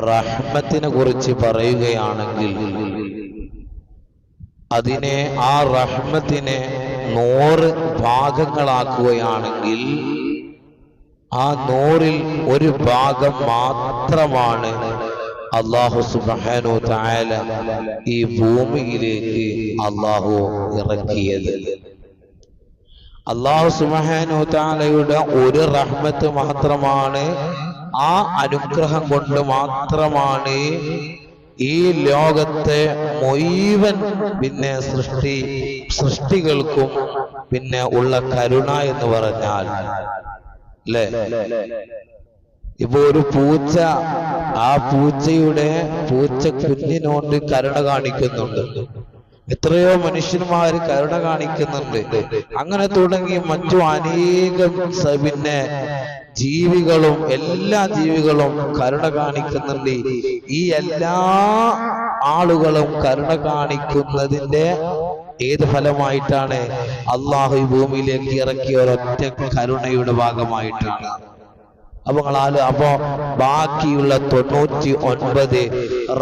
റഹ്മത്തിനെ കുറിച്ച് പറയുകയാണെങ്കിൽ അതിനെ ആ റഹ്മത്തിനെ 100 ഭാഗങ്ങളാക്കുകയാണെങ്കിൽ ആ 100-ൽ ഒരു ഭാഗം മാത്രമാണ് അല്ലാഹു സുബ്ഹാനഹു വ തആല ഈ ഭൂമിയിലേക്ക് അല്ലാഹു ഇറക്കിയത്. അല്ലാഹു സുബ്ഹാനഹു വ തആലയുടെ ഒരു റഹ്മത്ത് മാത്രമാണ്, ആ അനുഗ്രഹം കൊണ്ട് മാത്രമാണ് ഈ ലോകത്തെ മുഴുവൻ പിന്നെ സൃഷ്ടികൾക്കും പിന്നെ ഉള്ള കരുണ എന്ന് പറഞ്ഞാൽ അല്ലേ. ഇപ്പൊ ഒരു പൂച്ച, ആ പൂച്ച കുഞ്ഞിനോട് കരുണ കാണിക്കുന്നുണ്ട്, എത്രയോ മനുഷ്യന്മാര് കരുണ കാണിക്കുന്നുണ്ട്. അങ്ങനെ തുടങ്ങി മറ്റു അനേകം പിന്നെ ജീവികളും എല്ലാ ജീവികളും കരുണ കാണിക്കുന്നുണ്ട്. ഈ എല്ലാ ആളുകളും കരുണ കാണിക്കുന്നതിന്റെ ഏത് ഫലമായിട്ടാണ്? അള്ളാഹു ഈ ഭൂമിയിലേക്ക് ഇറക്കിയ ഒരൊറ്റ കരുണയുടെ ഭാഗമായിട്ടാണ്. അപ്പൊ ബാക്കിയുള്ള 99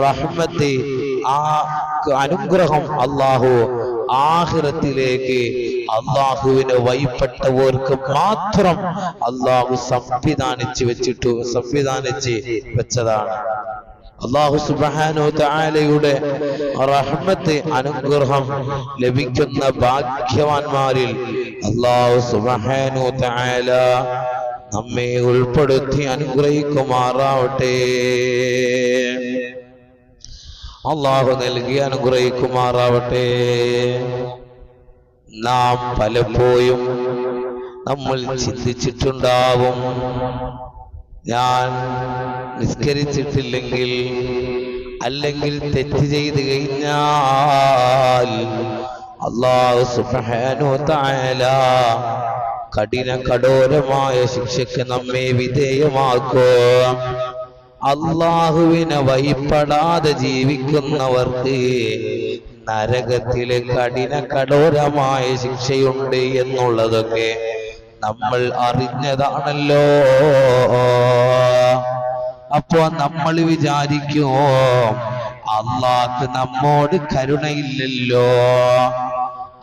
റഹ്മത്ത്, ആ അനുഗ്രഹം അള്ളാഹു ആഖിറത്തിലേക്ക് അള്ളാഹുവിന് വഴിപ്പെട്ടവർക്ക് മാത്രം അള്ളാഹു സംവിധാനിച്ച് വെച്ചതാണ്. അല്ലാഹു സുബ്ഹാനഹു വ തആലയുടെ റഹ്മത്ത്, അനുഗ്രഹം ലഭിക്കുന്ന ഭാഗ്യവാന്മാരിൽ അല്ലാഹു സുബ്ഹാനഹു വ തആല നമ്മെ ഉൾപ്പെടുത്തി അനുഗ്രഹിക്കുമാറാവട്ടെ. അല്ലാഹു നൽകി അനുഗ്രഹിക്കുമാറാവട്ടെ. നാം പലപ്പോഴും നമ്മൾ ചിന്തിച്ചിട്ടുണ്ടാവും, ഞാൻ നിസ്കരിച്ചിട്ടില്ലെങ്കിൽ അല്ലെങ്കിൽ തെറ്റ് ചെയ്തു കഴിഞ്ഞാൽ അല്ലാഹു സുബ്ഹാനഹു വ തആല കഠോരമായ ശിക്ഷയ്ക്ക് നമ്മെ വിധേയമാക്കും. അല്ലാഹുവിനെ വഴിപ്പെടാതെ ജീവിക്കുന്നവർക്ക് നരകത്തിലെ കഠോരമായ ശിക്ഷയുണ്ട് എന്നുള്ളതൊക്കെ നമ്മൾ അറിഞ്ഞതാണല്ലോ. അപ്പോ നമ്മൾ വിചാരിക്കുമോ, അള്ളാഹ്ക്ക് നമ്മോട് കരുണയില്ലല്ലോ,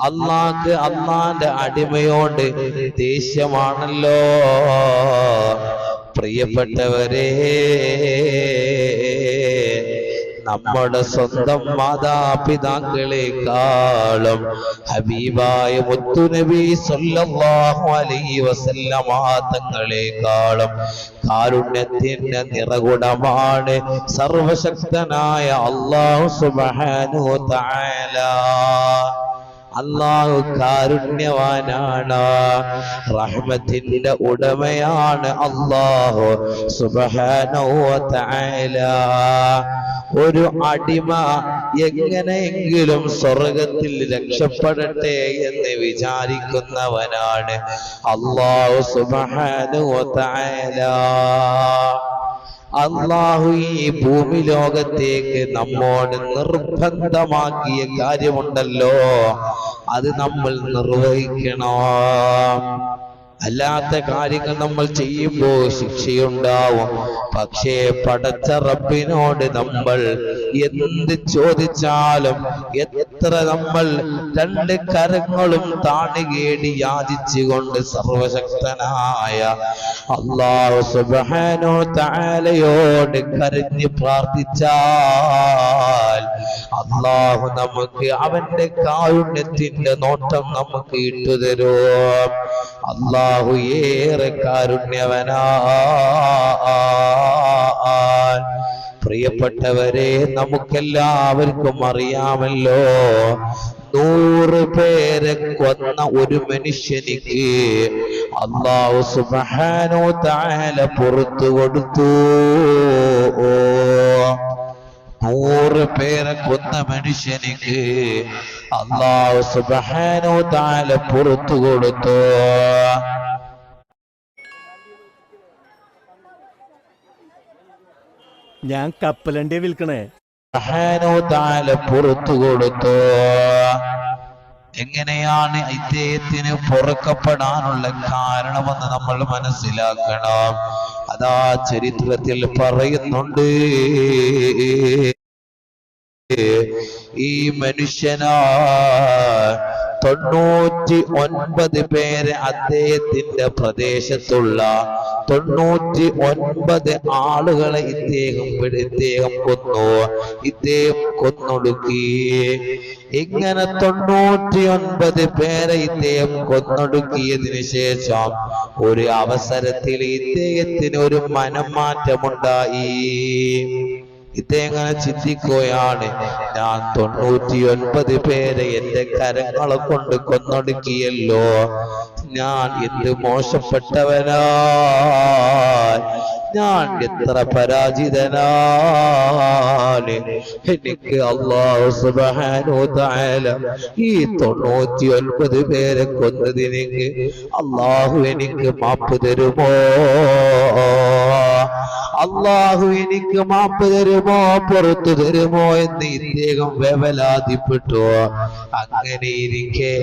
അള്ളാന്റെ അടിമയോട് ദേഷ്യമാണല്ലോ. പ്രിയപ്പെട്ടവരെ, നമ്മുടെ സ്വന്തം മാതാപിതാക്കളെക്കാളും ഹബീബായ മുത്തുനബി സല്ലല്ലാഹു അലൈഹി വസല്ലമ തങ്ങളെക്കാളും കാരുണ്യത്തിന്റെ നിറകുടമാണ് സർവശക്തനായ അല്ലാഹു സുബ്ഹാനഹു വ തആല. അല്ലാഹു കാരുണ്യവാനാണ്, റഹ്മത്തിന്റെ ഉടമയാണ് അല്ലാഹു സുബ്ഹാനഹു വ തആല. ഒരു അടിമ എങ്ങനെയെങ്കിലും സ്വർഗത്തിൽ രക്ഷപ്പെടട്ടെ എന്ന് വിചാരിക്കുന്നവനാണ് അല്ലാഹു സുബ്ഹാനഹു വ തആല. അല്ലാഹു ഈ ഭൂമി ലോകത്തേക്ക് നമ്മോട് നിർബന്ധമാക്കിയ കാര്യമുണ്ടല്ലോ, അത് നമ്മൾ നിർവഹിക്കണം. അല്ലാത്ത കാര്യങ്ങൾ നമ്മൾ ചെയ്യുമ്പോൾ ശിക്ഷയുണ്ടാവും. പക്ഷേ പടച്ച റബ്ബിനോട് നമ്മൾ എന്ത് ചോദിച്ചാലും, എത്ര നമ്മൾ 2 കരങ്ങളും താണുകേടി യാചിച്ചുകൊണ്ട് സർവശക്തനായ അല്ലാഹു സുബ്ഹാനഹു വ തആലയോട് കരഞ്ഞ് പ്രാർത്ഥിച്ചാൽ അല്ലാഹു നമുക്ക് അവന്റെ കാരുണ്യത്തിന്റെ നോട്ടം നമുക്ക് ഇട്ടുതരും. അല്ലാഹു ഏറെ കാരുണ്യവനാണ്. പ്രിയപ്പെട്ടവരെ, നമുക്കെല്ലാവർക്കും അറിയാമല്ലോ, 100 പേരെ കൊന്ന ഒരു മനുഷ്യനിക്ക് അല്ലാഹു സുബ്ഹാനഹു വ തആല പുറത്തു കൊടുത്തു. 100 പേരെ കൊന്ന മനുഷ്യനിക്ക് അല്ലാഹു സുബ്ഹാനഹു വ തആല പുറത്തു കൊടുത്തു. ഞാൻ കപ്പലണ്ടി വിൽക്കണേ. സുബ്ഹാനഹു വ തആല പുറത്തു കൊടുത്തു. എങ്ങനെയാണ് ഇദ്ദേഹത്തിന് പൊറുക്കപ്പെടാനുള്ള കാരണമെന്ന് നമ്മൾ മനസ്സിലാക്കണം. അതാ ചരിത്രത്തിൽ പറയുന്നുണ്ട്. ഈ മനുഷ്യനാ 99 പേര് അദ്ദേഹത്തിന്റെ പ്രദേശത്തുള്ള 99 ആളുകളെ ഇദ്ദേഹം കൊന്നു, ഇദ്ദേഹം കൊന്നൊടുക്കി. ഇങ്ങനെ 99 പേരെ ഇദ്ദേഹം കൊന്നൊടുക്കിയതിനു ശേഷം ഒരു അവസരത്തിൽ ഇദ്ദേഹത്തിന് ഒരു മനംമാറ്റമുണ്ടായി. ഇദ്ദേഹം ചിന്തിക്കുകയാണ്, ഞാൻ 99 പേരെ എന്റെ കരങ്ങളെ കൊണ്ട് കൊന്നൊടുക്കിയല്ലോ, ഞാൻ എന്ത് മോശപ്പെട്ടവനാ, ഞാൻ എത്ര പരാജിതനാണ്. എനിക്ക് അല്ലാഹു സുബ്ഹാനഹു വ തആല ഈ 99 പേരെ കൊന്നതിന് അല്ലാഹു എനിക്ക് മാപ്പ് തരുമോ, അല്ലാഹു എനിക്ക് മാപ്പ് തരുമോ, പുറത്തു തരുമോ എന്ന് ഇദ്ദേഹം വേവലാതിപ്പെട്ടു. അങ്ങനെ ഇരിക്കേ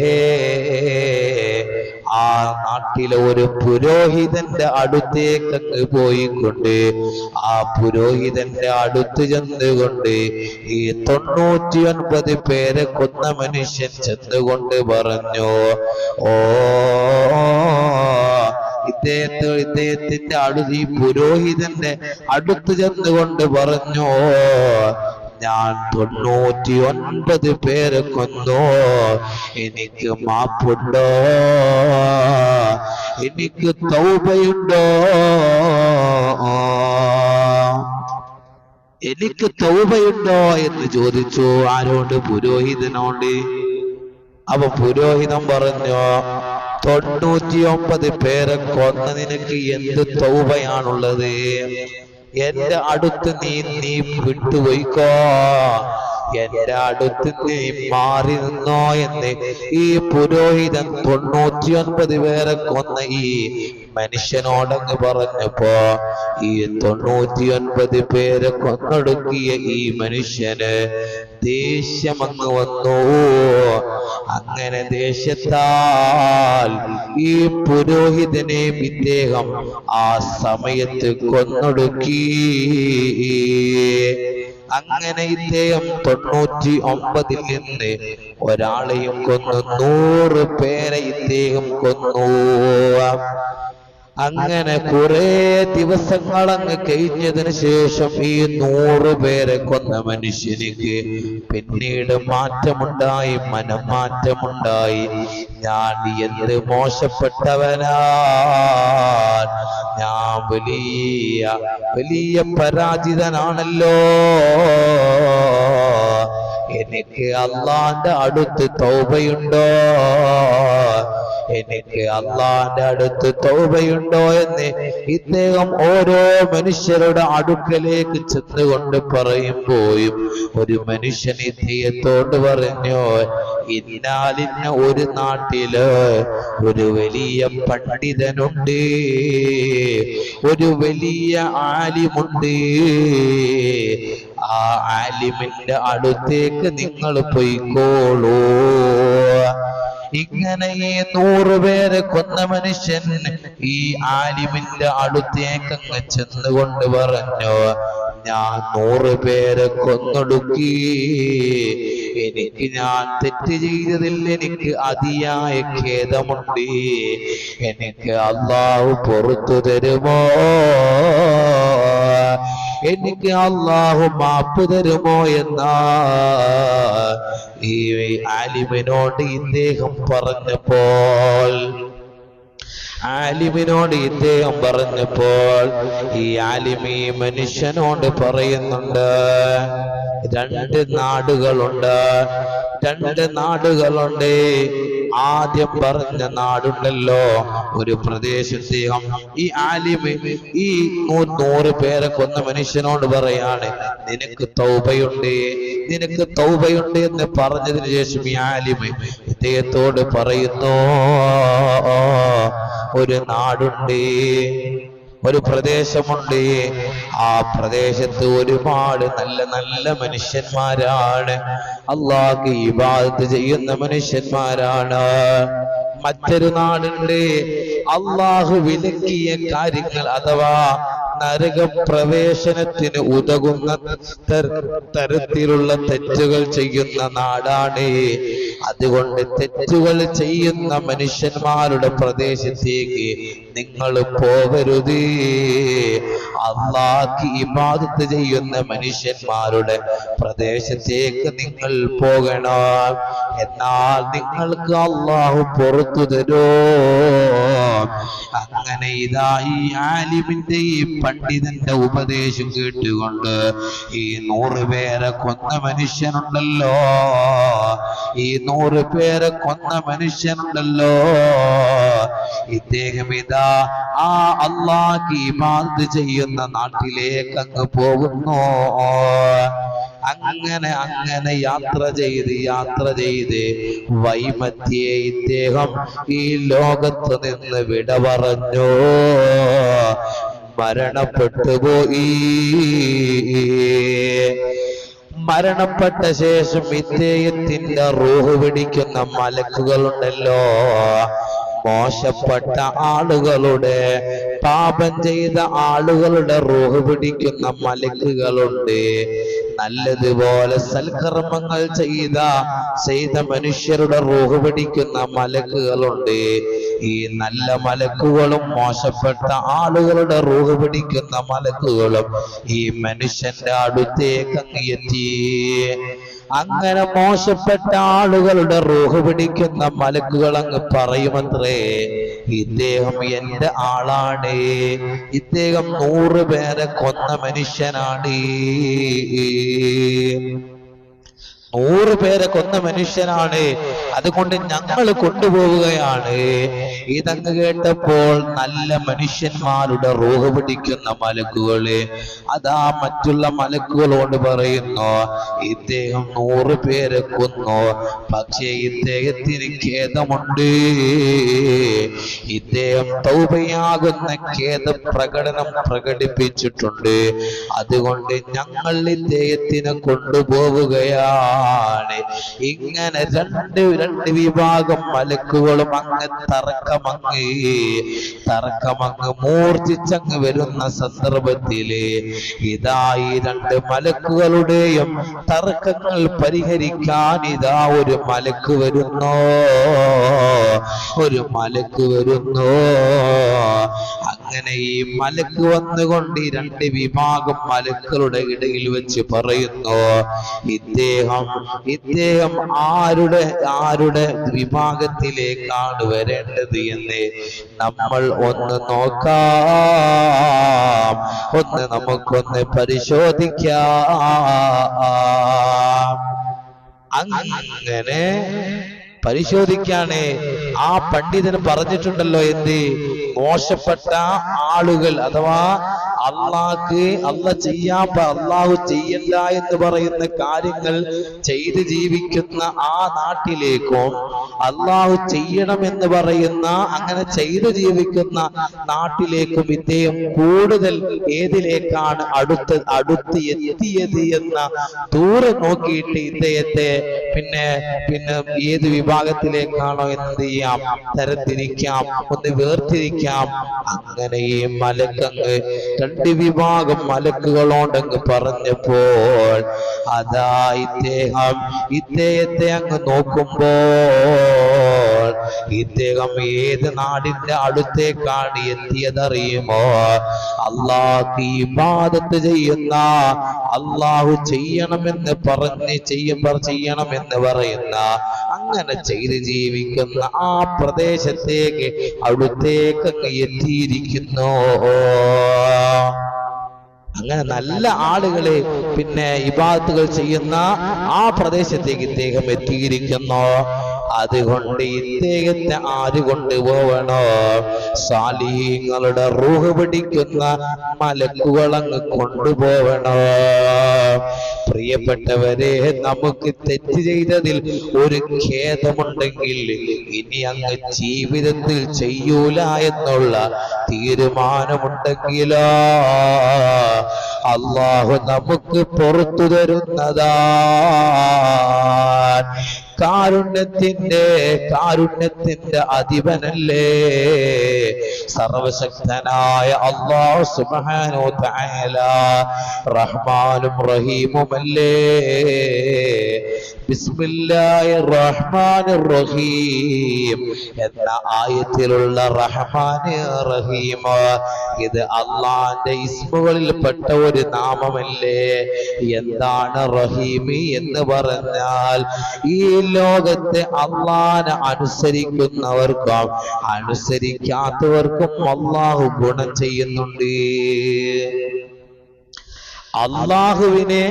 ആ നാട്ടിലെ ഒരു പുരോഹിതന്റെ അടുത്തേക്ക് പോയിക്കൊണ്ട് ആ പുരോഹിതന്റെ അടുത്ത് ചെന്നുകൊണ്ട് ഈ 99 പേരെ കൊന്ന മനുഷ്യൻ ചെന്നുകൊണ്ട് പറഞ്ഞു, ഓ ഇദ്ദേഹത്തിന്റെ അടുത്ത് ഈ പുരോഹിതന്റെ അടുത്ത് ചെന്നുകൊണ്ട് പറഞ്ഞു, ഞാൻ 99 പേരെ കൊന്നു, എനിക്ക് മാപ്പുണ്ടോ, എനിക്ക് തൗബയുണ്ടോ, എനിക്ക് തൗബയുണ്ടോ എന്ന് ചോദിച്ചു. ആരോട്? പുരോഹിതനോട്. അപ്പൊ പുരോഹിതൻ പറഞ്ഞു, 99 പേരെ കൊന്ന നിനക്ക് എന്ത് തൗബയാണുള്ളത്? എന്റെ അടുത്ത് നീ വിട്ടുപോയിക്കോ, എന്റെ അടുത്ത് നീ മാറി നിന്നോ എന്ന് ഈ പുരോഹിതൻ 99 പേരെ കൊന്ന ഈ മനുഷ്യനോടങ്ങ് പറഞ്ഞപ്പോ ഈ 99 പേരെ കൊന്നൊടുക്കിയ ഈ മനുഷ്യന് ദേഷ്യമങ്ങ് വന്നു. അങ്ങനെ ദേഷ്യത്താൽ ഈ പുരോഹിതനെ ഇദ്ദേഹം ആ സമയത്ത് കൊന്നൊടുക്കി. അങ്ങനെ ഇദ്ദേഹം 99 നിന്ന് ഒരാളെയും കൊന്നു, 100 പേരെ ഇദ്ദേഹം കൊന്നു. അങ്ങനെ കുറെ ദിവസങ്ങളങ്ങ് കഴിഞ്ഞതിന് ശേഷം ഈ 100 പേരെ കൊന്ന മനുഷ്യനിക്ക് പിന്നീട് മാറ്റമുണ്ടായി, മനംമാറ്റമുണ്ടായി. ഞാൻ എന്ത് മോശപ്പെട്ടവനാ, ഞാൻ വലിയ പരാജിതനാണല്ലോ, എനിക്ക് അള്ളാന്റെ അടുത്ത് തൗബയുണ്ടോ, എനിക്ക് അള്ളാന്റെ അടുത്ത് തൗബയുണ്ടോ എന്ന് ഇദ്ദേഹം ഓരോ മനുഷ്യരുടെ അടുക്കലേക്ക് ചെന്നുകൊണ്ട് പറയുമ്പോഴും ഒരു മനുഷ്യൻ ഇദ്ദേഹത്തോട് പറഞ്ഞു, ഇന്നാലിന്ന ഒരു നാട്ടില് ഒരു വലിയ പണ്ഡിതനുണ്ട്, ഒരു വലിയ ആലിമുണ്ട്, ആ ആലിമിന്റെ അടുത്തേക്ക് നിങ്ങൾ പോയിക്കോളൂ. ഇങ്ങനെ ഈ 100 പേരെ കൊന്ന മനുഷ്യൻ ഈ ആലിമിന്റെ അടുത്തേക്ക് അങ്ങ് ചെന്നുകൊണ്ട് പറഞ്ഞു, ഞാൻ 100 പേരെ കൊന്നൊടുക്കി, ഞാൻ തെറ്റ് ചെയ്തതിൽ എനിക്ക് അതിയായ ഖേദമുണ്ട്, എനിക്ക് അല്ലാഹു പുറത്തു തരുമോ, എനിക്ക് അല്ലാഹു മാപ്പ് തരുമോ എന്നാ ഈ ആലിമിനോട് ഇദ്ദേഹം പറഞ്ഞപ്പോൾ ഈ ആലിമി മനുഷ്യനോട് പറയുന്നുണ്ട്, 2 നാടുകളുണ്ട്. ആദ്യം പറഞ്ഞ നാടുണ്ടല്ലോ, ഒരു പ്രദേശത്തെ ഈ ആലിമ് ഈ 100 പേരെ കൊന്ന മനുഷ്യനോട് പറയാണ്, നിനക്ക് തൗബയുണ്ട് എന്ന് പറഞ്ഞതിന് ശേഷം ഈ ആലിമ് ഇദ്ദേഹത്തോട് പറയുന്നു, ഒരു നാടുണ്ട്, ഒരു പ്രദേശമുണ്ട്, ആ പ്രദേശത്ത് ഒരുപാട് നല്ല മനുഷ്യന്മാരാണ്, അല്ലാഹുവിനെ ഇബാദത്ത് ചെയ്യുന്ന മനുഷ്യന്മാരാണ്. മറ്റൊരു നാടുണ്ട്, അല്ലാഹു വിലക്കിയ കാര്യങ്ങൾ അഥവാ നരകപ്രവേശനത്തിന് ഉതകുന്ന തരത്തിലുള്ള തെറ്റുകൾ ചെയ്യുന്ന നാടാണ്. അതുകൊണ്ട് തെറ്റുകൾ ചെയ്യുന്ന മനുഷ്യന്മാരുടെ പ്രദേശത്തേക്ക് നിങ്ങൾ പോകരുത്. അല്ലാഹുക്ക് ഇബാദത്ത് ചെയ്യുന്ന മനുഷ്യന്മാരുടെ പ്രദേശത്തേക്ക് നിങ്ങൾ പോകണം. എന്നാൽ നിങ്ങൾക്ക് അല്ലാഹു പുറത്തു തരോ? അങ്ങനെ ഇതാ ഈ ആലിമിന്റെ ഈ പണ്ഡിതന്റെ ഉപദേശം കേട്ടുകൊണ്ട് ഈ 100 പേരെ കൊന്ന മനുഷ്യനുണ്ടല്ലോ, ഈ 100 പേരെ കൊന്ന മനുഷ്യനുണ്ടല്ലോ, ഇദ്ദേഹം ഇതാ ആ അല്ലാഹുക്ക് ഇബാദത്ത് ചെയ്യുന്ന നാട്ടിലേക്ക് അങ്ങ് പോകുന്നു. അങ്ങനെ യാത്ര ചെയ്ത് വൈമധ്യേ ഇദ്ദേഹം ഈ ലോകത്ത് നിന്ന് വിട പറഞ്ഞു, മരണപ്പെട്ടു പോയി. മരണപ്പെട്ട ശേഷം ഇദ്ദേഹത്തിന്റെ റൂഹ് പിടിക്കുന്ന മലക്കുകളുണ്ടല്ലോ, മോശപ്പെട്ട ആളുകളുടെ, പാപം ചെയ്ത ആളുകളുടെ റൂഹ് പിടിക്കുന്ന മലക്കുകളുണ്ട്. നല്ലതുപോലെ സൽക്കർമ്മങ്ങൾ ചെയ്ത മനുഷ്യരുടെ റൂഹ് പിടിക്കുന്ന മലക്കുകളുണ്ട്. ഈ നല്ല മലക്കുകളും മോശപ്പെട്ട ആളുകളുടെ റൂഹ് പിടിക്കുന്ന മലക്കുകളും ഈ മനുഷ്യന്റെ അടുത്തേക്ക് എത്തി. അങ്ങനെ മോശപ്പെട്ട ആളുകളുടെ റൂഹ് പിടിക്കുന്ന മലക്കുകൾ അങ്ങ് പറയുമത്രേ, ഇദ്ദേഹം എന്റെ ആളാണ്, ഇദ്ദേഹം 100 പേരെ കൊന്ന മനുഷ്യനാണ്, 100 പേരെ കൊന്ന മനുഷ്യനാണ്, അതുകൊണ്ട് ഞങ്ങൾ കൊണ്ടുപോവുകയാണ്. ഇതങ്ങ് കേട്ടപ്പോൾ നല്ല മനുഷ്യന്മാരുടെ റൂഹ് പിടിക്കുന്ന മലക്കുകള് അതാ മറ്റുള്ള മലക്കുകളോട് പറയുന്നു, ഇദ്ദേഹം 100 പേരെ കൊന്നു, പക്ഷേ ഇദ്ദേഹത്തിന് ഖേദമുണ്ട്, ഇദ്ദേഹം തൗബയാകുന്ന ഖേദപ്രകടനം പ്രകടിപ്പിച്ചിട്ടുണ്ട്, അതുകൊണ്ട് ഞങ്ങൾ ഇദ്ദേഹത്തിനെ കൊണ്ടുപോവുകയാണ്. ഇങ്ങനെ രണ്ട് വിഭാഗം മലക്കുകളും അങ്ങ് തർക്കമങ്ങ് മൂർച്ഛിച്ചങ്ങ് വരുന്ന സന്ദർഭത്തില് ഇതാ ഈ 2 മലക്കുകളുടെയും തർക്കങ്ങൾ പരിഹരിക്കാൻ ഇതാ ഒരു മലക്ക് വരുന്നു. അങ്ങനെ ഈ മലക്ക് വന്നുകൊണ്ട് ഈ 2 വിഭാഗം മലക്കുകളുടെ ഇടയിൽ വെച്ച് പറയുന്നു, ഇദ്ദേഹം ആരുടെ വിഭാഗത്തിലേക്കാണ് വരേണ്ടത് എന്ന് നമ്മൾ ഒന്ന് നോക്കാം, നമുക്കൊന്ന് പരിശോധിക്കാം. അങ്ങനെ പരിശോധിക്കാണ്. ആ പണ്ഡിതന് പറഞ്ഞിട്ടുണ്ടല്ലോ എന്ത്, മോശപ്പെട്ട ആളുകൾ അഥവാ അള്ളാഹു ചെയ്യണ്ട എന്ന് പറയുന്ന കാര്യങ്ങൾ ചെയ്ത് ജീവിക്കുന്ന ആ നാട്ടിലേക്കും അള്ളാഹു ചെയ്യണമെന്ന് പറയുന്ന അങ്ങനെ ചെയ്ത് ജീവിക്കുന്ന നാട്ടിലേക്കും ഇദ്ദേഹം കൂടുതൽ ഏതിലേക്കാണ് അടുത്ത് എത്തിയത് എന്ന ദൂരെ നോക്കിയിട്ട് ഇദ്ദേഹത്തെ പിന്നെ ഏത് വിഭാഗത്തിലേക്കാണോ എന്ത് ചെയ്യാം, തരത്തിരിക്കാം, ഒന്ന് വേർതിരിക്കാം. അങ്ങനെ ഈ മലക്കങ്ങ് 2 വിഭാഗം മലക്കുകളോടങ്ങ് പറഞ്ഞപ്പോൾ അതാ ഇദ്ദേഹത്തെ അങ്ങ് നോക്കുമ്പോൾ ഇദ്ദേഹം ഏത് നാടിന്റെ അടുത്തേക്കാണ് എത്തിയതറിയുമോ? അല്ലാഹുക്ക് ഇബാദത്ത് ചെയ്യുന്ന, അല്ലാഹു ചെയ്യണമെന്ന് പറയുന്ന അങ്ങനെ ചെയ്ത് ജീവിക്കുന്ന ആ പ്രദേശത്തേക്ക് അടുത്തേക്ക് എത്തിയിരിക്കുന്നു. അങ്ങനെ നല്ല ആളുകളെ പിന്നെ ഇബാദത്തുകൾ ചെയ്യുന്ന ആ പ്രദേശത്തേക്ക് ഇദ്ദേഹം എത്തിയിരിക്കുന്നു. അതുകൊണ്ട് ഇദ്ദേഹത്തെ ആര് കൊണ്ടുപോവണോ? സാലിഹീങ്ങളുടെ റൂഹ് പിടിക്കുന്ന മലക്കുകളങ്ങ് കൊണ്ടുപോവണോ? പ്രിയപ്പെട്ടവരെ, നമുക്ക് തെറ്റ് ചെയ്തതിൽ ഒരു ഖേദമുണ്ടെങ്കിൽ ഇനി അങ്ങ് ജീവിതത്തിൽ ചെയ്യൂല എന്നുള്ള തീരുമാനമുണ്ടെങ്കിലോ അല്ലാഹു നമുക്ക് പുറത്തു തരുന്നതാ. കാരുണ്യത്തിന്റെ അധിപനല്ലേ സർവശക്തനായ അല്ലാഹു സുബ്ഹാനഹു വ തആല റഹ്മാനും റഹീമുമല്ലേ ബിസ്മില്ലാഹിർ റഹ്മാനിർ റഹീം എന്ന ആയത്തിലുള്ള റഹ്മാൻ റഹീം ഇത് അല്ലാഹുവിന്റെ ഇസ്മുകളിൽപ്പെട്ട ഒരു നാമമല്ലേ എന്താണ് റഹീം എന്ന് പറഞ്ഞാൽ ഈ ലോകത്തെ അല്ലാഹുവിനെ അനുസരിക്കുന്നവർക്കും അനുസരിക്കാത്തവർക്കും അല്ലാഹു ഗുണം ചെയ്യുന്നുണ്ട് അള്ളാഹുവിനെ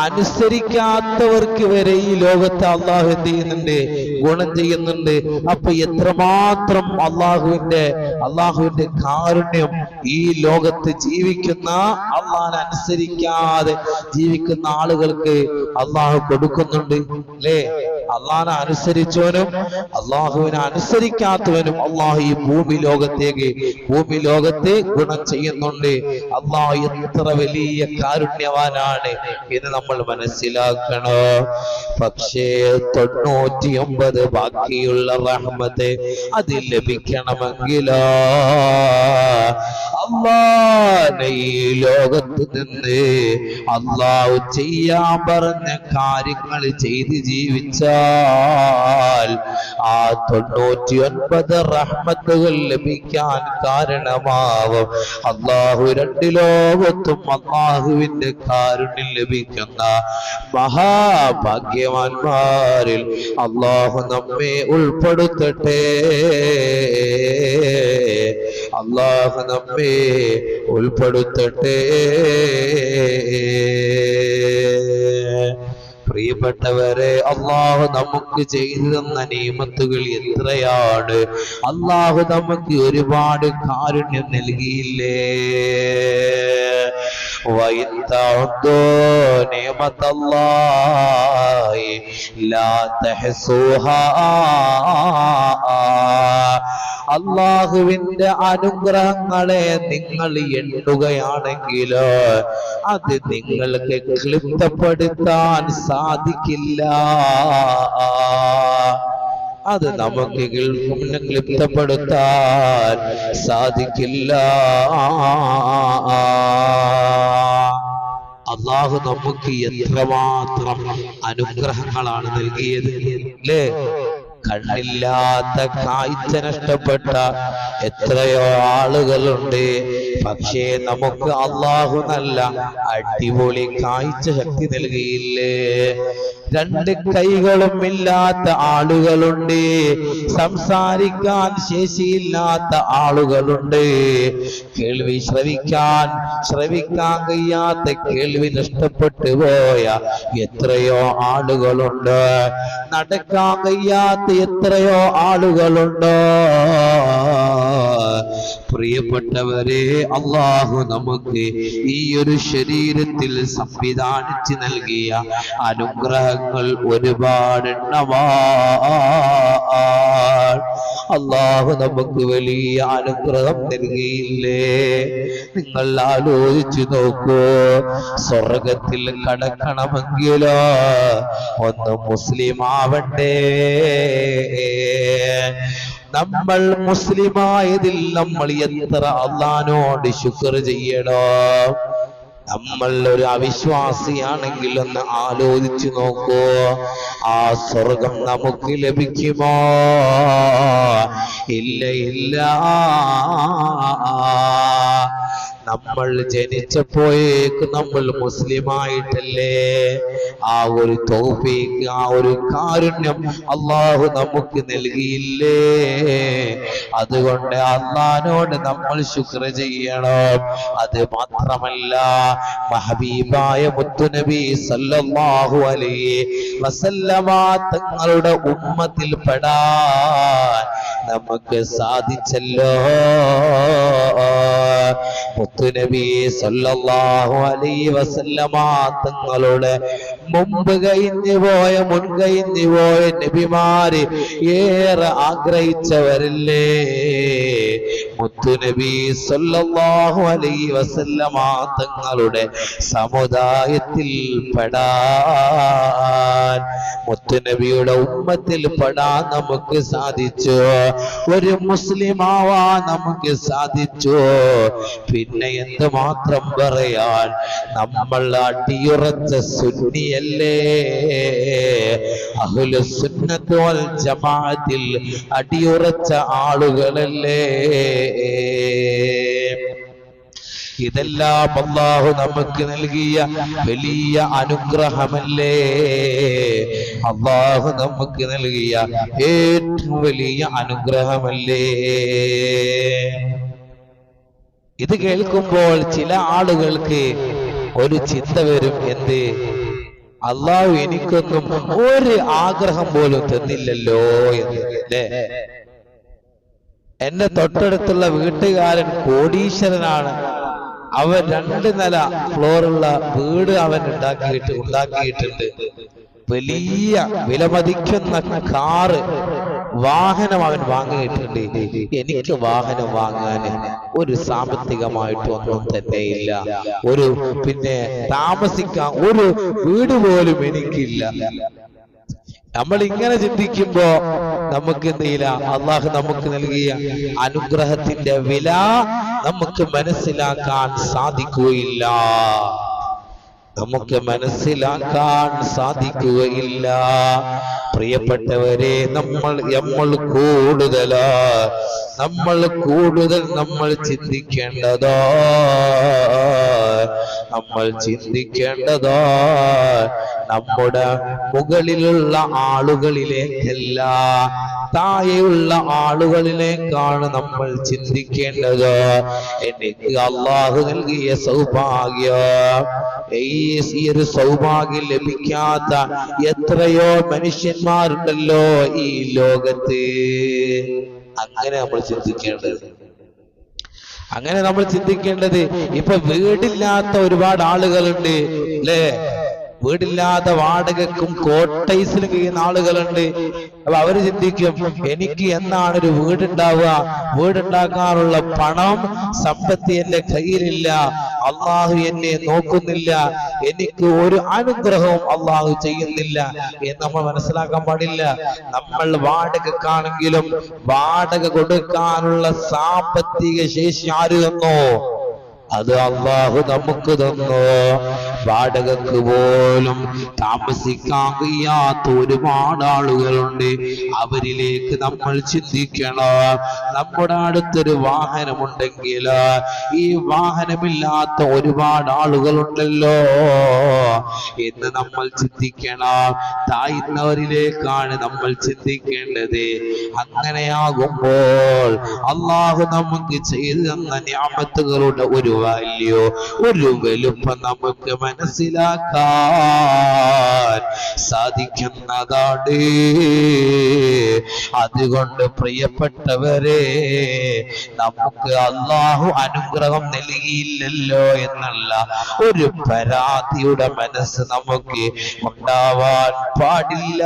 അനുസരിക്കാത്തവർക്ക് വരെ ഈ ലോകത്ത് അള്ളാഹു എന്ത് ചെയ്യുന്നുണ്ട് ഗുണം ചെയ്യുന്നുണ്ട് അപ്പൊ എത്രമാത്രം അള്ളാഹുവിന്റെ കാരുണ്യം ഈ ലോകത്ത് ജീവിക്കുന്ന അള്ളാഹിനെ അനുസരിക്കാതെ ജീവിക്കുന്ന ആളുകൾക്ക് അള്ളാഹു കൊടുക്കുന്നുണ്ട് അല്ലേ അള്ളാഹിനെ അനുസരിച്ചവനും അള്ളാഹുവിനെ അനുസരിക്കാത്തവനും അള്ളാഹു ഈ ഭൂമി ലോകത്തെ ഗുണം ചെയ്യുന്നുണ്ട് അള്ളാഹു എത്ര വലിയ കാരുണ്യവാനാണ് എന്ന് നമ്മൾ മനസ്സിലാക്കണോ പക്ഷേ 99 ബാക്കിയുള്ള റഹ്മത്ത് അത് ലഭിക്കണമെങ്കിലോ അല്ലാഹുവിനെ ഈ ലോകത്ത് നിന്ന് അള്ളാഹു ചെയ്യാൻ പറഞ്ഞ കാര്യങ്ങൾ ചെയ്ത് ജീവിച്ചാൽ ആ 99 റഹ്മത്തുകൾ ലഭിക്കാൻ കാരണമാവും അള്ളാഹു രണ്ട് ലോകത്തും അള്ളാഹുവിന്റെ കാരുണ്യം ലഭിക്കുന്ന മഹാഭാഗ്യവാന്മാരിൽ അള്ളാഹു നമ്മെ ഉൾപ്പെടുത്തട്ടെ അള്ളാഹു നമ്മെ ഉൾപ്പെടുത്തട്ടെ പ്രിയപ്പെട്ടവരെ അള്ളാഹു നമുക്ക് ചെയ്തു തന്ന നിഅമത്തുകൾ എത്രയാണ് അള്ളാഹു നമുക്ക് ഒരുപാട് കാരുണ്യം നൽകിയില്ലേ وَإِن تَعُدُّوا نِعْمَةَ اللَّهِ لَا تَحْصُوهَا അള്ളാഹുവിന്റെ അനുഗ്രഹങ്ങളെ നിങ്ങൾ എണ്ണുകയാണെങ്കിൽ അത് നിങ്ങൾക്ക് ക്ലിപ്തപ്പെടുത്താൻ സാധിക്കില്ല അത് നമുക്ക് ക്ലിപ്തപ്പെടുത്താൻ സാധിക്കില്ല അള്ളാഹു നമുക്ക് എത്രമാത്രം അനുഗ്രഹങ്ങളാണ് നൽകിയത് അല്ലേ കണ്ണില്ലാത്ത കാഴ്ച നഷ്ടപ്പെട്ട എത്രയോ ആളുകളുണ്ട് പക്ഷേ നമുക്ക് അള്ളാഹു നല്ല അടിപൊളി കാഴ്ച ശക്തി നൽകിയില്ലേ രണ്ട് കൈകളും ഇല്ലാത്ത ആളുകളുണ്ട് സംസാരിക്കാൻ ശേഷിയില്ലാത്ത ആളുകളുണ്ട് കേൾവി ശ്രവിക്കാൻ കഴിയാത്ത കേൾവി നഷ്ടപ്പെട്ടു പോയ എത്രയോ ആളുകളുണ്ട് നടക്കാൻ കഴിയാത്ത എത്രയോ ആളുകളുണ്ട് പ്രിയപ്പെട്ടവരെ അള്ളാഹു നമുക്ക് ഈ ഒരു ശരീരത്തിൽ സംവിധാനിച്ച് നൽകിയ അനുഗ്രഹങ്ങൾ ഒരുപാടെണ്ണമാണ് അള്ളാഹു നമുക്ക് വലിയ അനുഗ്രഹം നൽകിയില്ലേ നിങ്ങൾ ആലോചിച്ചു നോക്കൂ സ്വർഗത്തിൽ കടക്കണമെങ്കിലോ ഒന്ന് മുസ്ലിം ആവണ്ടേ നമ്മൾ മുസ്ലിമായതിൽ നമ്മൾ എത്ര അള്ളാഹുവിനോട് ശുക്ർ ചെയ്യണോ നമ്മൾ ഒരു അവിശ്വാസിയാണെങ്കിൽ ഒന്ന് ആലോചിച്ചു നോക്കൂ ആ സ്വർഗം നമുക്ക് ലഭിക്കുമോ ഇല്ല നമ്മൾ ജനിച്ചപ്പോഴേക്ക് നമ്മൾ മുസ്ലിമായിട്ടല്ലേ ആ ഒരു തൗഫീഖ് ആ ഒരു കാരുണ്യം അള്ളാഹു നമുക്ക് നൽകിയില്ലേ അതുകൊണ്ട് അള്ളാഹിനോട് നമ്മൾ ശുക്ർ ചെയ്യണം അത് മാത്രമല്ല ഹബീബായ മുത്തുനബി സല്ലല്ലാഹു അലൈഹി വസല്ലമ തങ്ങളുടെ ഉമ്മത്തിൽ പെടാൻ നമുക്ക് സാധിച്ചല്ലോ മുത്തുനബി സല്ലല്ലാഹു അലൈഹി വസല്ലമ തങ്ങളുടെ മുൻകഴിഞ്ഞു പോയ നബിമാര് ഏറെ ആഗ്രഹിച്ചവരല്ലേ മുത്തുനബി സല്ലല്ലാഹു അലൈഹി വസല്ലമ തങ്ങളുടെ സമുദായത്തിൽ പെടാൻ, മുത്തുനബിയുടെ ഉമ്മത്തിൽ പെടാൻ നമുക്ക് സാധിച്ചു. ഒരു മുസ്ലിമാവാൻ നമുക്ക് സാധിച്ചു. പിന്നെ എന്ത് മാത്രം പറയാൻ, നമ്മൾ അടിയുറച്ച സുന്നിയല്ലേ, അഹ്ലുസ് സുന്നത്ത് വൽ ജമാഅത്തിൽ അടിയുറച്ച ആളുകളല്ലേ. ഇതെല്ലാം അല്ലാഹു നമുക്ക് നൽകിയ വലിയ അനുഗ്രഹമല്ലേ, അല്ലാഹു നമുക്ക് നൽകിയ ഏറ്റവും വലിയ അനുഗ്രഹമല്ലേ. ഇത് കേൾക്കുമ്പോൾ ചില ആളുകൾക്ക് ഒരു ചിന്ത വരും, എന്ത്, അല്ലാഹു എനിക്കൊന്നും ഒരു ആഗ്രഹം പോലും തന്നില്ലല്ലോ എന്ന്, അല്ലേ? എന്റെ തൊട്ടടുത്തുള്ള വീട്ടുകാരൻ കോടീശ്വരനാണ്, അവൻ 2 നില ഫ്ലോറുള്ള വീട് അവൻ ഉണ്ടാക്കിയിട്ടുണ്ട്, വലിയ വിലമതിക്കുന്ന കാറ് വാഹനം അവൻ വാങ്ങിയിട്ടുണ്ട്. എനിക്ക് വാഹനം വാങ്ങാൻ ഒരു സാമ്പത്തികമായിട്ടൊന്നും തന്നെയില്ല, പിന്നെ താമസിക്കാൻ ഒരു വീട് പോലും എനിക്കില്ല. നമ്മൾ ഇങ്ങനെ ചിന്തിക്കുമ്പോ നമുക്ക് എന്ത് ചെയ്യില്ല, അള്ളാഹു നമുക്ക് നൽകിയ അനുഗ്രഹത്തിന്റെ വില നമുക്ക് മനസ്സിലാക്കാൻ സാധിക്കുകയില്ല, നമുക്ക് മനസ്സിലാക്കാൻ സാധിക്കുകയില്ല. പ്രിയപ്പെട്ടവരെ, നമ്മൾ കൂടുതൽ ചിന്തിക്കേണ്ടതോ നമ്മുടെ മുകളിലുള്ള ആളുകളിലേക്കല്ല, താഴെയുള്ള ആളുകളിലേക്കാണ് നമ്മൾ ചിന്തിക്കേണ്ടത്. എനിക്ക് അല്ലാഹു നൽകിയ സൗഭാഗ്യം, ഈ ഒരു സൗഭാഗ്യം ലഭിക്കാത്ത എത്രയോ മനുഷ്യന്മാരുണ്ടല്ലോ ഈ ലോകത്ത്. അങ്ങനെ നമ്മൾ ചിന്തിക്കേണ്ടത്. ഇപ്പൊ വീടില്ലാത്ത ഒരുപാട് ആളുകളുണ്ട്, അല്ലേ? വീടില്ലാതെ വാടകക്കും കോട്ടൈസിലും കഴിയുന്ന ആളുകളുണ്ട്. അപ്പൊ അവര് ചിന്തിക്കും, എനിക്ക് എന്നാണ് ഒരു വീടുണ്ടാവുക, വീടുണ്ടാക്കാനുള്ള പണം സമ്പത്തി എന്റെ കയ്യിലില്ല, അള്ളാഹു എന്നെ നോക്കുന്നില്ല, എനിക്ക് ഒരു അനുഗ്രഹവും അള്ളാഹു ചെയ്യുന്നില്ല എന്ന് നമ്മൾ മനസ്സിലാക്കാൻ പാടില്ല. നമ്മൾ വാടകക്കാണെങ്കിലും വാടക കൊടുക്കാനുള്ള സാമ്പത്തിക ശേഷി ആര് തന്നോ? അത് അല്ലാഹു നമുക്ക് തന്നു. വാടകക്ക് പോലും താമസിക്കാൻ കഴിയാത്ത ഒരുപാട് ആളുകളുണ്ട്. അവരിലേക്ക് നമ്മൾ ചിന്തിക്കണം. നമ്മുടെ അടുത്തൊരു വാഹനമുണ്ടെങ്കിൽ ഈ വാഹനമില്ലാത്ത ഒരുപാട് ആളുകളുണ്ടല്ലോ എന്ന് നമ്മൾ ചിന്തിക്കണം. താഴ്ന്നവരിലേക്കാണ് നമ്മൾ ചിന്തിക്കേണ്ടത്. അങ്ങനെയാകുമ്പോൾ അല്ലാഹു നമുക്ക് ചെയ്തു തന്ന നിഅമത്തുകളുടെ ഒരു വാല്യൂ, ഒരു വലുപ്പം നമുക്ക് മനസ്സിലാക്കാൻ സാധിക്കുന്നതാണ്. അതുകൊണ്ട് പ്രിയപ്പെട്ടവരെ, നമുക്ക് അല്ലാഹു അനുഗ്രഹം നൽകിയില്ലല്ലോ എന്നുള്ള ഒരു പരാതിയുടെ മനസ്സ് നമുക്ക് ഉണ്ടാവാൻ പാടില്ല.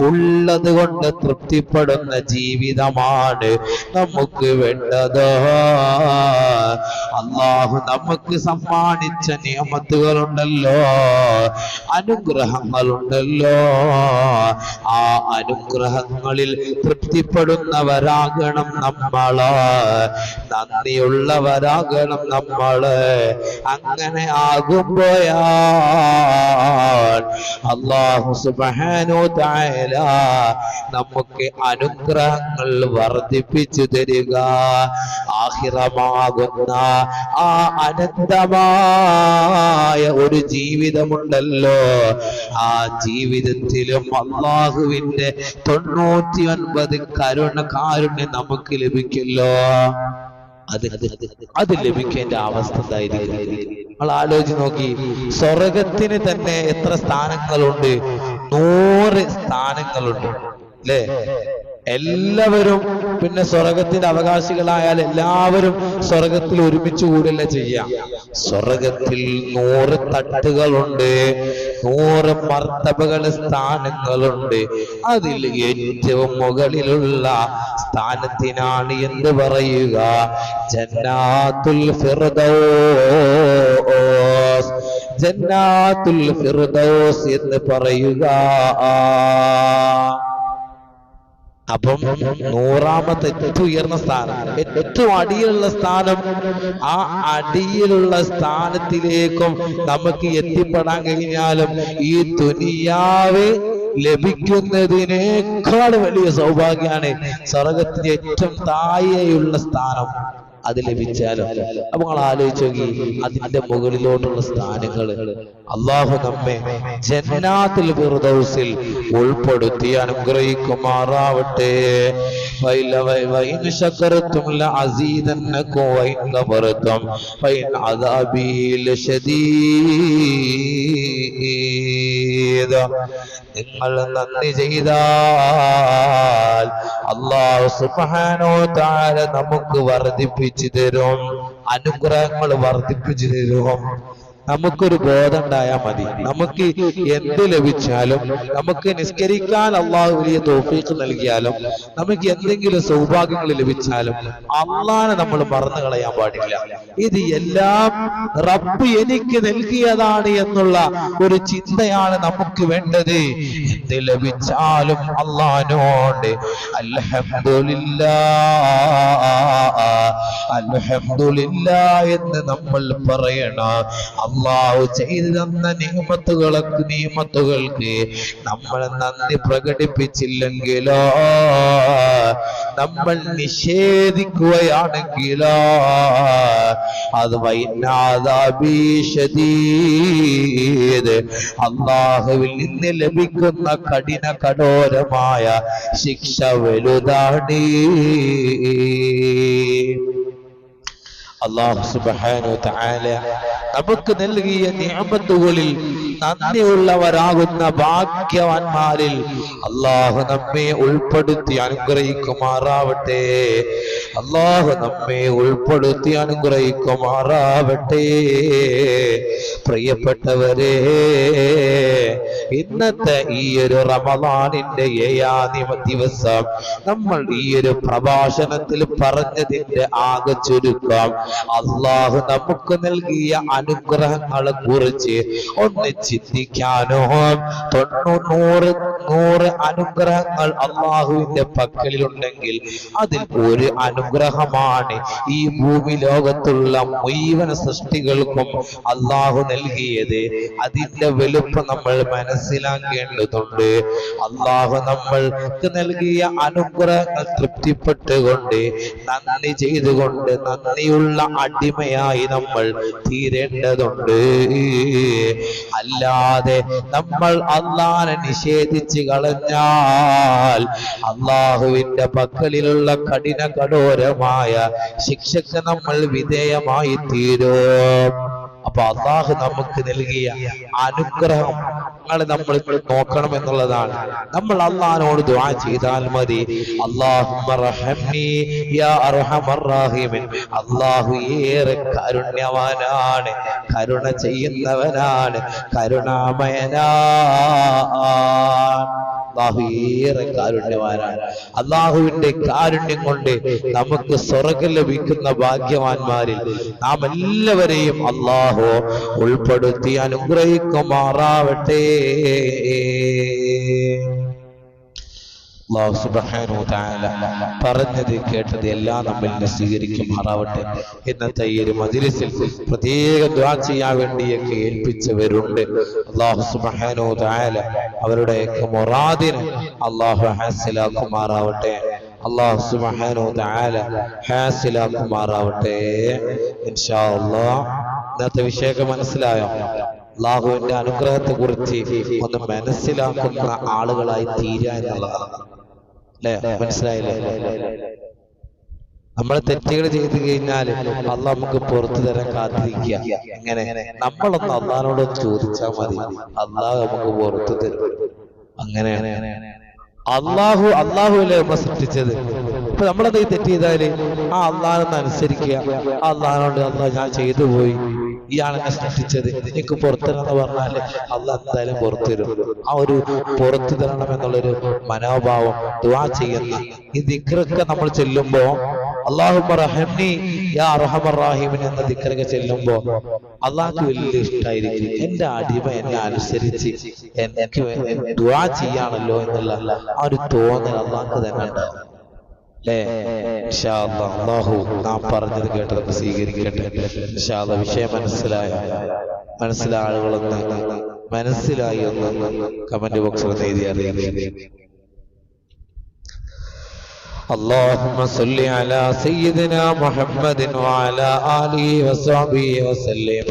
ഉള്ളത് കൊണ്ട് തൃപ്തിപ്പെടുന്ന ജീവിതമാണ് നമുക്ക് വേണ്ടത്. അല്ലാഹു നമുക്ക് സമ്മാനിച്ച നിയമത്തുകളുണ്ടല്ലോ, അനുഗ്രഹങ്ങളുണ്ടല്ലോ, ആ അനുഗ്രഹങ്ങളിൽ തൃപ്തിപ്പെടുന്നവരാകണം നമ്മള്, നന്ദിയുള്ളവരാകണം നമ്മള്. അങ്ങനെ ആകുമ്പോഴാൽ അല്ലാഹു സുബ്ഹാനഹു തആല നമുക്ക് അനുഗ്രഹങ്ങൾ വർദ്ധിപ്പിച്ചു തരിക. ആഖിറമാകുന്ന ആ അനന്തമായ ഒരു ജീവിതമുണ്ടല്ലോ, ആ ജീവിതത്തിലും അല്ലാഹുവിന്റെ 99 കാരുണ്യം നമുക്ക് ലഭിക്കല്ലോ. അത് ലഭിക്കേണ്ട അവസ്ഥ എന്തായിരിക്കും? നമ്മൾ ആലോചിച്ച് നോക്കി. സ്വർഗത്തിന് തന്നെ എത്ര സ്ഥാനങ്ങളുണ്ട്? 100 സ്ഥാനങ്ങളുണ്ട്, അല്ലേ? എല്ലാവരും പിന്നെ സ്വർഗത്തിന്റെ അവകാശികളായാൽ എല്ലാവരും സ്വർഗത്തിൽ ഒരുമിച്ച് കൂടല്ലേ ചെയ്യാം. സ്വർഗത്തിൽ 100 തട്ടുകളുണ്ട്, 100 മർത്തബകൾ, സ്ഥാനങ്ങളുണ്ട്. അതിൽ ഏറ്റവും മുകളിലുള്ള സ്ഥാനത്തിനാണ് എന്ത് പറയുക? ജന്നാത്തുൽ ഫിർദൗസ്, ജന്നാത്തുൽ ഫിർദൗസ് എന്ന് പറയുക. അപ്പം 100ാമത്തെ ഏറ്റവും ഉയർന്ന സ്ഥാനം, ഏറ്റവും അടിയിലുള്ള സ്ഥാനം, ആ അടിയിലുള്ള സ്ഥാനത്തിലേക്കും നമുക്ക് എത്തിപ്പെടാൻ കഴിഞ്ഞാലും ഈ ദുനിയാവ് ലഭിക്കുന്നതിനേക്കാൾ വലിയ സൗഭാഗ്യമാണ് സ്വർഗത്തിന്റെ ഏറ്റവും താഴെയുള്ള സ്ഥാനം. അത് ലഭിച്ചാലും അപ്പൊ നിങ്ങൾ ആലോചിച്ച് നോക്കി, അതിന്റെ മുകളിലോട്ടുള്ള സ്ഥാനങ്ങൾ. അള്ളാഹു നമ്മെ ജന്നാത്തുൽ ഫിർദൗസിൽ ഉൾപ്പെടുത്തി അനുഗ്രഹിക്കുമാറാവട്ടെ. വഇൻ ശകർതും ലഅസീദന്നകും വഇൻ കഫർതും ഫഇൻ അദാബി ലശദീദ്. നിങ്ങൾ നന്ദി ചെയ്താൽ അല്ലാഹു സുബ്ഹാനഹു വ തആല നമുക്ക് വർദ്ധിപ്പിച്ചു തരും, അനുഗ്രഹങ്ങൾ വർദ്ധിപ്പിച്ചു തരും. നമുക്കൊരു ബോധം ഉണ്ടായാൽ മതി. നമുക്ക് എന്ത് ലഭിച്ചാലും, നമുക്ക് നിസ്കരിക്കാൻ അള്ളാഹു വലിയ തൗഫീഖ് നൽകിയാലും, നമുക്ക് എന്തെങ്കിലും സൗഭാഗ്യങ്ങൾ ലഭിച്ചാലും അള്ളാഹനെ നമ്മൾ മറന്നു കളയാൻ പാടില്ല. ഇത് എല്ലാം റബ്ബ് എനിക്ക് നൽകിയതാണ് എന്നുള്ള ഒരു ചിന്തയാണ് നമുക്ക് വേണ്ടത്. എന്ത് ലഭിച്ചാലും അള്ളാഹിനോട് അൽഹംദുലില്ലാഹ് അൽഹംദുലില്ലാഹ് എന്ന് നമ്മൾ പറയണം. അള്ളാഹു ചെയ്തു തന്ന നിഅമത്തുകൾക്ക് നമ്മൾ നന്ദി പ്രകടിപ്പിച്ചില്ലെങ്കിലോ, നമ്മൾ നിഷേധിക്കുകയാണെങ്കിലോ, അത് വൈനാദാബി ശദീദ്, അള്ളാഹുവിൽ നിന്ന് ലഭിക്കുന്ന കഠോരമായ ശിക്ഷ വലുതാണ്. അല്ലാഹു സുബ്ഹാനഹു വ തആല നമുക്ക് നൽകിയ നിഅമത്തുകളിൽ നന്ദിയുള്ളവരാകുന്ന ഭാഗ്യവാന്മാരിൽ അല്ലാഹു നമ്മെ ഉൾപ്പെടുത്തി അനുഗ്രഹിക്കുമാറാവട്ടെ. അല്ലാഹു നമ്മെ ഉൾപ്പെടുത്തി അനുഗ്രഹിക്കുമാറാവട്ടെ. പ്രിയപ്പെട്ടവരെ, ഇന്നത്തെ ഈ ഒരു റമളാനിന്റെ 7ാം ദിവസം നമ്മൾ ഈ ഒരു പ്രഭാഷണത്തിൽ പറഞ്ഞതിന്റെ ആകെ ചുരുക്കം, അള്ളാഹു നമുക്ക് നൽകിയ അനുഗ്രഹങ്ങളെ കുറിച്ച് ഒന്ന് ചിന്തിക്കാനോ, 100 അനുഗ്രഹങ്ങൾ അള്ളാഹുവിന്റെ പക്കലുണ്ടെങ്കിൽ അതിൽ ഒരു അനുഗ്രഹമാണ് ഈ ഭൂമി ലോകത്തുള്ള മുഴുവൻ സൃഷ്ടികൾക്കും അള്ളാഹു നൽകിയത്. അതിന്റെ വലുപ്പം നമ്മൾ മനസ്സിലാക്കേണ്ടതുണ്ട്. അള്ളാഹു നമ്മൾക്ക് നൽകിയ അനുഗ്രഹങ്ങൾ തൃപ്തിപ്പെട്ടുകൊണ്ട്, നന്ദി ചെയ്തുകൊണ്ട്, നന്ദിയുള്ള അടിമയായി നമ്മൾ തീരേണ്ടതുണ്ട്. അല്ലാതെ നമ്മൾ അള്ളാഹനെ നിഷേധിച്ച് കളഞ്ഞാൽ അള്ളാഹുവിന്റെ പക്കലിലുള്ള കഠോരമായ ശിക്ഷക്ക് നമ്മൾ വിധേയമായി തീരും. അപ്പൊ അള്ളാഹു നമുക്ക് നൽകിയ അനുഗ്രഹങ്ങൾ നമ്മൾ നോക്കണം എന്നുള്ളതാണ്. നമ്മൾ അള്ളാഹിനോട് ദുആ ചെയ്താൽ മതി. അല്ലാഹുമ്മ റഹ്മനി യാ അർഹമർ റഹീമിൻ. അള്ളാഹു ഏറെ കാരുണ്യവാനാണ്, കരുണ ചെയ്യുന്നവനാണ്, കരുണാമയനാണ്. അള്ളാഹു ഏറെ കാരുണ്യവാനാണ്. അള്ളാഹുവിന്റെ കാരുണ്യം കൊണ്ട് നമുക്ക് സ്വർഗ്ഗം ലഭിക്കുന്ന ഭാഗ്യവാന്മാരിൽ നാം എല്ലാവരെയും അള്ളാഹു ഉൾപ്പെടുത്തി അനുഗ്രഹിക്കുമാറാവട്ടെ. അല്ലാഹു സുബ്ഹാനഹു വ തആല പറഞ്ഞത് കേട്ടത് എല്ലാം നമ്മിൽ നിന്ന് സ്വീകരിക്കുമാറാവട്ടെ. ഇന്നത്തെ ഈ ഒരു മജ്‌ലിസിൽ പ്രത്യേകം ദുആ ചെയ്യാൻ വേണ്ടിയൊക്കെ ഏൽപ്പിച്ചവരുണ്ട്. അല്ലാഹു സുബ്ഹാനഹു വ തആല അവരുടെയൊക്കെ മുറാദിനെ അല്ലാഹു ഹാസിലാക്കുമാറാവട്ടെ. അല്ലാഹു സുബ്ഹാനഹു വ തആല ഹാസിലാക്കുമാറാവട്ടെ. ഇൻഷാ അല്ലാഹ് ഇന്നത്തെ വിഷയമൊക്കെ മനസ്സിലായോ? അല്ലാഹുവിന്റെ അനുഗ്രഹത്തെ കുറിച്ച് ഒന്ന് മനസ്സിലാക്കുന്ന ആളുകളായി തീരുക എന്നുള്ളതാണ്. അല്ലെ, മനസ്സിലായില്ലേ? നമ്മൾ തെറ്റുകൾ ചെയ്തു കഴിഞ്ഞാൽ അള്ളാഹ് നമുക്ക് പുറത്തു തരാൻ കാത്തിരിക്കുക. എങ്ങനെ? നമ്മളൊന്ന് അള്ളാഹിനോട് ചോദിച്ചാൽ മതി, അള്ളാഹ് നമുക്ക് പുറത്തു തരും. അങ്ങനെയാണ്. അള്ളാഹുവിലെ നമ്മൾ സൃഷ്ടിച്ചത്. ഇപ്പൊ നമ്മളത് തെറ്റ് ചെയ്താല് ആ അള്ളാഹിനൊന്ന് അനുസരിക്കുക. ആ അള്ളാഹിനോട് അള്ളാഹ് ഞാൻ ചെയ്തു പോയി, ഇയാളെന്നെ സൃഷ്ടിച്ചത്, എനിക്ക് പുറത്തു തരണം എന്ന് പറഞ്ഞാല് അള്ളാഹ് എന്തായാലും പുറത്തു തരും. ആ ഒരു പുറത്തു തരണം എന്നുള്ളൊരു മനോഭാവം ദുആ ചെയ്യുന്ന ഈ ദിക്റൊക്കെ നമ്മൾ ചെല്ലുമ്പോ അല്ലാഹുമ്മ റഹംനി യാ അർഹമർ റഹീമിൻ എന്ന ദിക്റൊക്കെ ചെല്ലുമ്പോ അള്ളാഹ്ക്ക് വലിയ ഇഷ്ടമായിരിക്കും. എന്റെ അടിമ എന്നെ അനുസരിച്ച് എനിക്ക് ദുആ ചെയ്യാണല്ലോ എന്നുള്ള ആ ഒരു തോന്നൽ അള്ളാഹ്ക്ക് തന്നെ ഉണ്ടാവും. ഇൻഷാ അല്ലാഹ് അല്ലാഹു നാം പറഞ്ഞത് കേട്ടത് സ്വീകരിക്കട്ടെ. ഇൻഷാ അല്ലാഹ് വിഷയം മനസ്സിലായ ആളുകളൊന്ന് മനസ്സിലായി ഒന്ന് കമന്റ് ബോക്സിൽ എഴുതി അറിയാം. اللهم صل على سيدنا محمد وعلى آله وصحبه وسلم.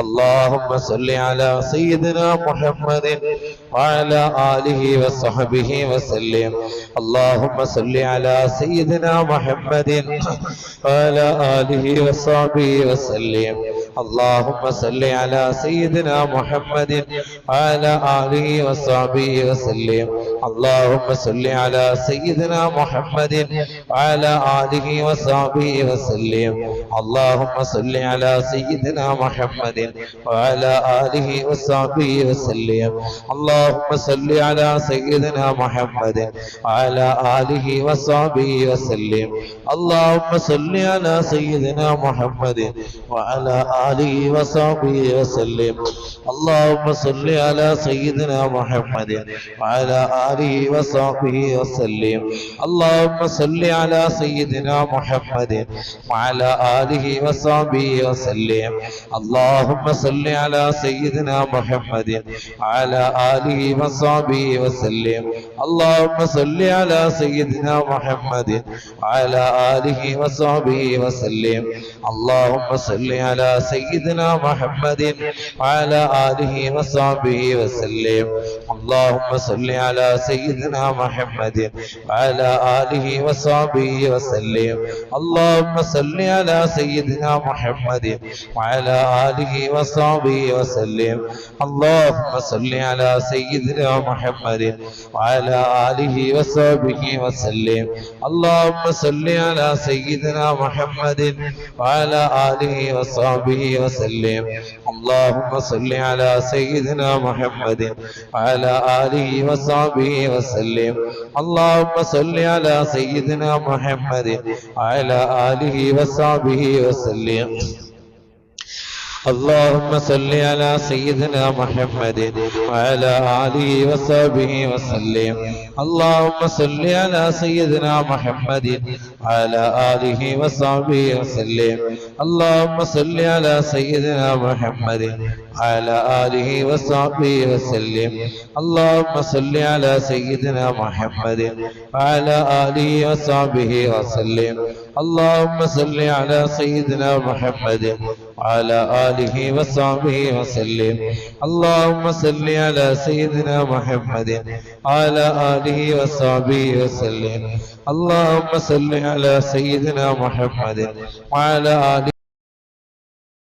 اللهم صل على سيدنا محمد وعلى آله وصحبه وسلم. اللهم صل على سيدنا محمد وعلى آله وصحبه وسلم. اللهم صل على سيدنا محمد وعلى آله وصحبه وسلم. اللهم صل على سيدنا محمد وعلى آله وصحبه وسلم. اللهم صل على سيدنا محمد وعلى آله وصحبه وسلم. اللهم صل على سيدنا محمد وعلى آله وصحبه وسلم. اللهم صل على سيدنا محمد وعلى آله وصحبه وسلم. اللهم صل على سيدنا محمد وعلى آله وصحبه وسلم. اللهم صل على سيدنا محمد وعلى آله وصحبه وسلم. اللهم صل على سيدنا محمد وعلى آله وصحبه وسلم. اللهم صل على سيدنا محمد وعلى آله وصحبه وسلم. اللهم صل على سيدنا محمد وعلى آله وصحبه وسلم. اللهم صل على سيدنا محمد وعلى آله وصحبه وسلم. اللهم صل على سيدنا محمد وعلى آله وصحبه وسلم. اللهم صل على سيدنا محمد وعلى آله وصحبه وسلم. اللهم صل على سيدنا محمد وعلى آله وصحبه وسلم. اللهم صل على سيدنا محمد وعلى آله وصحبه وسلم. اللهم صل على سيدنا محمد وعلى آله وصحبه وسلم. اللهم صل على سيدنا محمد وعلى آله وصحبه وسلم. اللهم صل على سيدنا محمد وعلى آله وصحبه وسلم. اللهم صل على سيدنا محمد وعلى آله وصحبه وسلم. اللهم صل على سيدنا محمد وعلى آله وصحبه وسلم. اللهم صل على سيدنا محمد وعلى آله وصحبه وسلم. اللهم صل على سيدنا محمد وعلى آله وصحبه وسلم. اللهم صل على سيدنا محمد وعلى